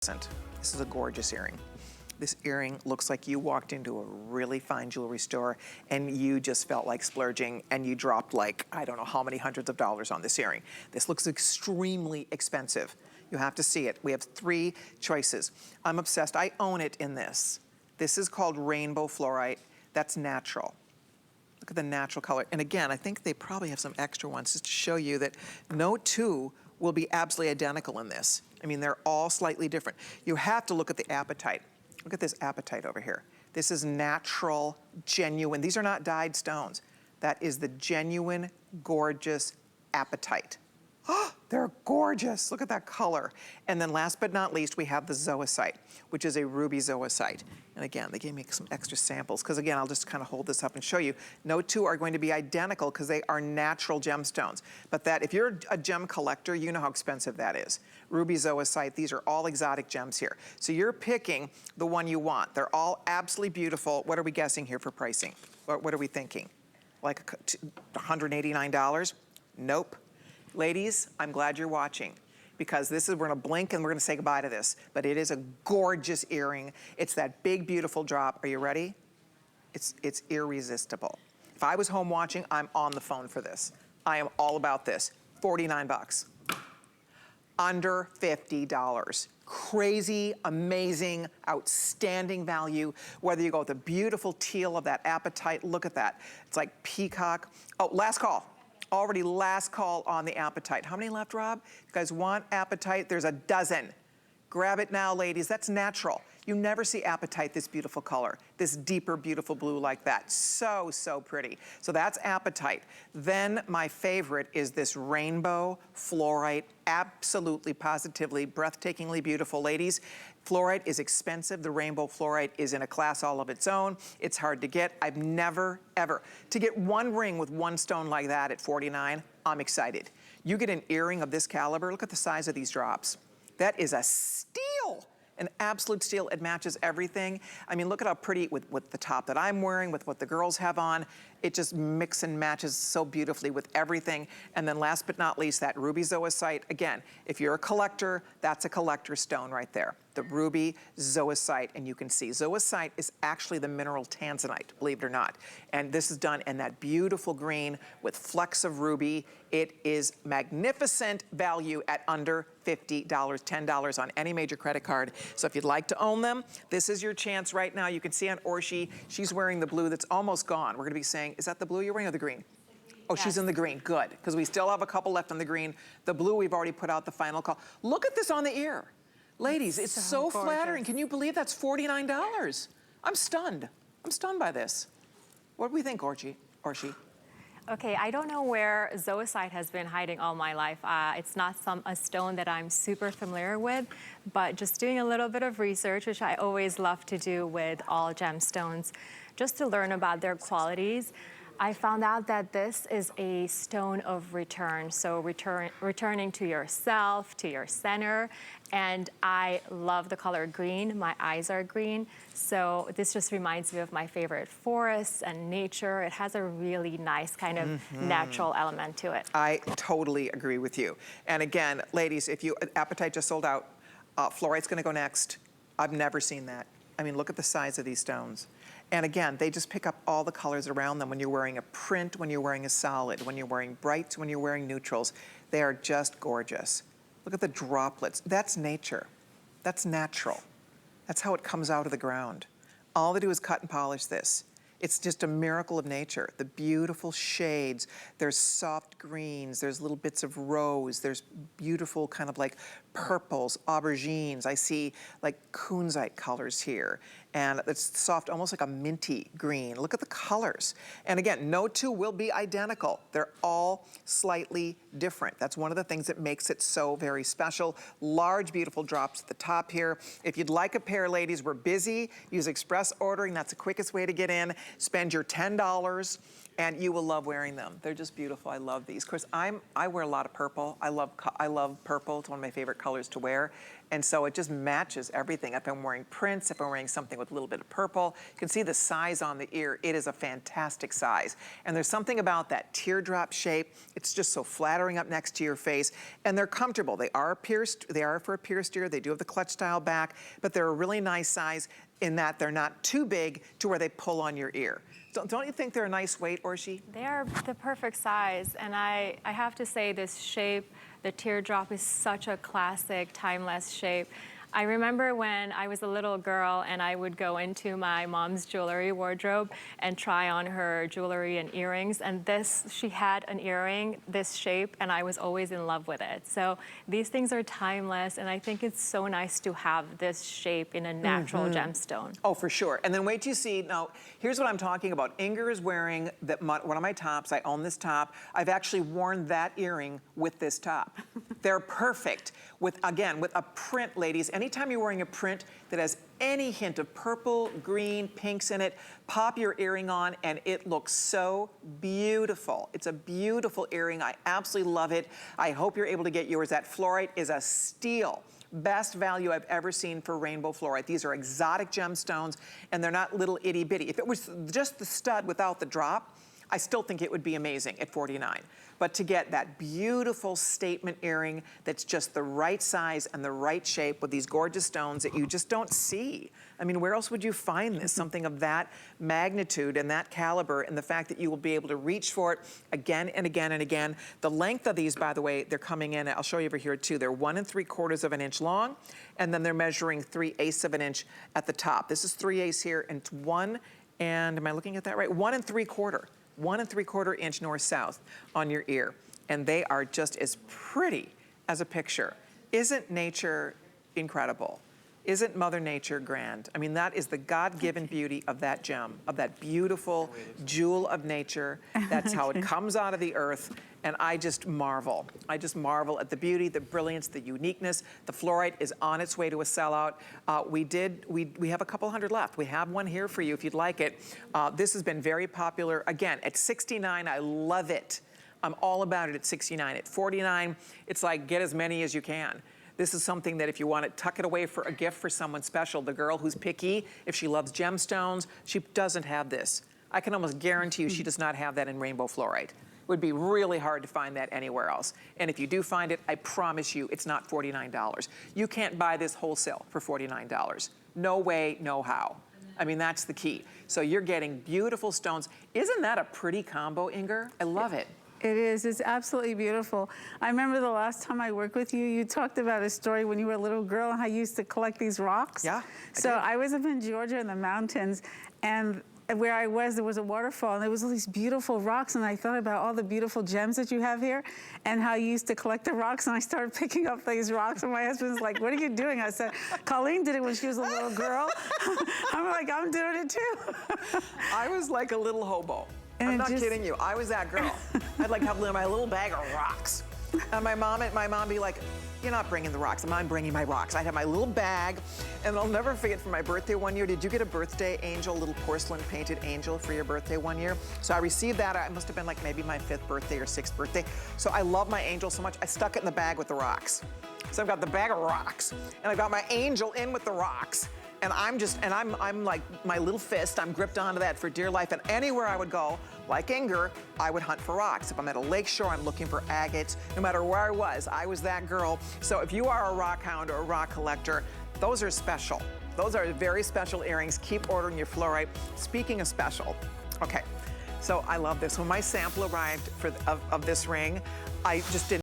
This is a gorgeous earring. This earring looks like you walked into a really fine jewelry store and you just felt like splurging and you dropped like, I don't know how many hundreds of dollars on this earring. This looks extremely expensive. You have to see it. We have 3 choices. I'm obsessed. I own it in this. This is called Rainbow Fluorite. That's natural. Look at the natural color. And again, I think they probably have some extra ones just to show you that no 2 will be absolutely identical in this. I mean, they're all slightly different. You have to look at the apatite. Look at this apatite over here. This is natural, genuine. These are not dyed stones. That is the genuine, gorgeous apatite. Oh, they're gorgeous. Look at that color. And then last but not least, we have the zoisite, which is a ruby zoisite. And again, they gave me some extra samples because again, I'll just kind of hold this up and show you. No 2 are going to be identical because they are natural gemstones. But that, if you're a gem collector, you know how expensive that is. Ruby zoisite, these are all exotic gems here. So you're picking the one you want. They're all absolutely beautiful. What are we guessing here for pricing? What are we thinking? Like $189? Nope. Ladies, I'm glad you're watching because this is, we're gonna blink and we're gonna say goodbye to this, but it is a gorgeous earring. It's that big, beautiful drop. Are you ready? It's irresistible. If I was home watching, I'm on the phone for this. I am all about this. 49 bucks. Under $50. Crazy, amazing, outstanding value. Whether you go with the beautiful teal of that apatite, look at that. It's like peacock. Oh, last call. Already last call on the apatite. How many left, Rob? You guys want apatite? There's a dozen. Grab it now, ladies. That's natural. You never see apatite this beautiful color, this deeper, beautiful blue like that. So, so pretty. So that's apatite. Then my favorite is this rainbow fluorite. Absolutely, positively, breathtakingly beautiful. Ladies, fluorite is expensive. The rainbow fluorite is in a class all of its own. It's hard to get. I've never, ever. To get one ring with one stone like that at 49, I'm excited. You get an earring of this caliber, look at the size of these drops. That is a steal, an absolute steal. It matches everything. I mean, look at how pretty with the top that I'm wearing, with what the girls have on. It just mixes and matches so beautifully with everything. And then last but not least, that ruby zoisite. Again, if you're a collector, that's a collector stone right there. The ruby zoisite, and you can see zoisite is actually the mineral tanzanite, believe it or not. And this is done in that beautiful green with flecks of ruby. It is magnificent value at under $50, $10 on any major credit card. So if you'd like to own them, this is your chance right now. You can see on Orshi, she's wearing the blue that's almost gone. We're gonna be saying, is that the blue you're wearing or the green? Oh, yes. She's in the green, good. Because we still have a couple left in the green. The blue, we've already put out the final call. Look at this on the ear. Ladies, it's so flattering. Can you believe that's $49? I'm stunned. I'm stunned by this. What do we think, Orshi? Okay, I don't know where zoisite has been hiding all my life. It's not a stone that I'm super familiar with, but just doing a little bit of research, which I always love to do with all gemstones, just to learn about their qualities. I found out that this is a stone of return, so returning to yourself, to your center, and I love the color green. My eyes are green, so this just reminds me of my favorite forests and nature. It has a really nice kind of natural element to it. I totally agree with you. And again, ladies, if you, apatite just sold out, fluorite's gonna go next. I've never seen that. I mean, look at the size of these stones. And again, they just pick up all the colors around them when you're wearing a print, when you're wearing a solid, when you're wearing brights, when you're wearing neutrals. They are just gorgeous. Look at the droplets. That's nature. That's natural. That's how it comes out of the ground. All they do is cut and polish this. It's just a miracle of nature. The beautiful shades, there's soft greens, there's little bits of rose, there's beautiful kind of like purples, aubergines. I see like kunzite colors here. And it's soft, almost like a minty green. Look at the colors. And again, no 2 will be identical. They're all slightly different. That's one of the things that makes it so very special. Large, beautiful drops at the top here. If you'd like a pair, ladies, we're busy. Use express ordering. That's the quickest way to get in. Spend your $10. And you will love wearing them. They're just beautiful. I love these. Of course, I wear a lot of purple. I love purple. It's one of my favorite colors to wear. And so it just matches everything. If I'm wearing prints, if I'm wearing something with a little bit of purple, you can see the size on the ear. It is a fantastic size. And there's something about that teardrop shape. It's just so flattering up next to your face. And they're comfortable. They are pierced. They are for a pierced ear. They do have the clutch style back, but they're a really nice size in that they're not too big to where they pull on your ear. Don't you think they're a nice weight, Orshi? They are the perfect size, and I have to say this shape, the teardrop, is such a classic, timeless shape. I remember when I was a little girl and I would go into my mom's jewelry wardrobe and try on her jewelry and earrings, and she had an earring, this shape, and I was always in love with it. So these things are timeless, and I think it's so nice to have this shape in a natural gemstone. Oh, for sure. And then wait till you see, now, here's what I'm talking about. Inger is wearing one of my tops. I own this top. I've actually worn that earring with this top. They're perfect with, again, with a print, ladies. Anytime you're wearing a print that has any hint of purple, green, pinks in it, pop your earring on and it looks so beautiful. It's a beautiful earring. I absolutely love it. I hope you're able to get yours. That fluorite is a steal. Best value I've ever seen for rainbow fluorite. These are exotic gemstones and they're not little itty bitty. If it was just the stud without the drop, I still think it would be amazing at $49. But to get that beautiful statement earring that's just the right size and the right shape with these gorgeous stones that you just don't see. I mean, where else would you find this? Something of that magnitude and that caliber, and the fact that you will be able to reach for it again and again and again. The length of these, by the way, they're coming in, I'll show you over here too. They're 1 3/4 of an inch long, and then they're measuring 3/8 of an inch at the top. This is 3/8 here, and it's 1, and am I looking at that right? 1 3/4. 1 3/4 inch north-south on your ear. And they are just as pretty as a picture. Isn't nature incredible? Isn't Mother Nature grand? I mean, that is the God-given beauty of that gem, of that beautiful jewel of nature. That's how it comes out of the earth. And I just marvel. I just marvel at the beauty, the brilliance, the uniqueness. The fluorite is on its way to a sellout. We have a couple hundred left. We have one here for you if you'd like it. This has been very popular. Again, at $69, I love it. I'm all about it at $69. At $49, it's like get as many as you can. This is something that if you want to tuck it away for a gift for someone special, the girl who's picky, if she loves gemstones, she doesn't have this. I can almost guarantee you she does not have that in rainbow fluorite. It would be really hard to find that anywhere else. And if you do find it, I promise you it's not $49. You can't buy this wholesale for $49. No way, no how. I mean, that's the key. So you're getting beautiful stones. Isn't that a pretty combo, Inger? I love it. It is. It's absolutely beautiful. I remember the last time I worked with you, you talked about a story when you were a little girl and how you used to collect these rocks. Yeah, I was up in Georgia in the mountains, and where I was, there was a waterfall, and there was all these beautiful rocks, and I thought about all the beautiful gems that you have here and how you used to collect the rocks, and I started picking up these rocks, and my husband's like, what are you doing? I said, Colleen did it when she was a little girl. I'm like, I'm doing it too. I was like a little hobo. And I'm not kidding you. I was that girl. I'd like have my little bag of rocks. And my mom be like, you're not bringing the rocks. I'm bringing my rocks. I'd have my little bag, and I'll never forget for my birthday one year, did you get a birthday angel, a little porcelain painted angel for your birthday one year? So I received that. I must have been like maybe my 5th birthday or 6th birthday. So I love my angel so much, I stuck it in the bag with the rocks. So I've got the bag of rocks, and I've got my angel in with the rocks. And I'm like my little fist, I'm gripped onto that for dear life. And anywhere I would go, like Inger, I would hunt for rocks. If I'm at a lake shore, I'm looking for agates. No matter where I was that girl. So if you are a rock hound or a rock collector, those are special. Those are very special earrings. Keep ordering your fluorite. Speaking of special, okay, so I love this. When my sample arrived of this ring, I just didn't